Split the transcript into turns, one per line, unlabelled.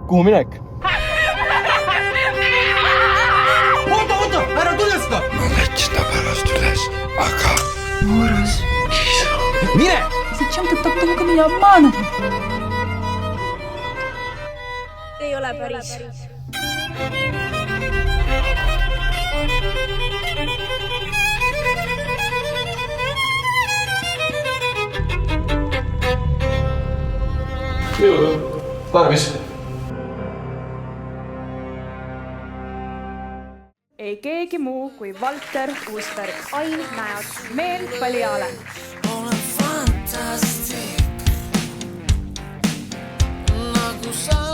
Kuhu minek?
Oota, ära tule seda!
Ma võtsin ta pärast üles, aga...
Ужас.
Mine!
Зачем ты так долго меня обманывал?
Ei ole päris.
Tarvis.
Ei keegi muu kui Valter Uusberg. Ain Mäod. Meel Paljale.
Olen fantastik, nagu sa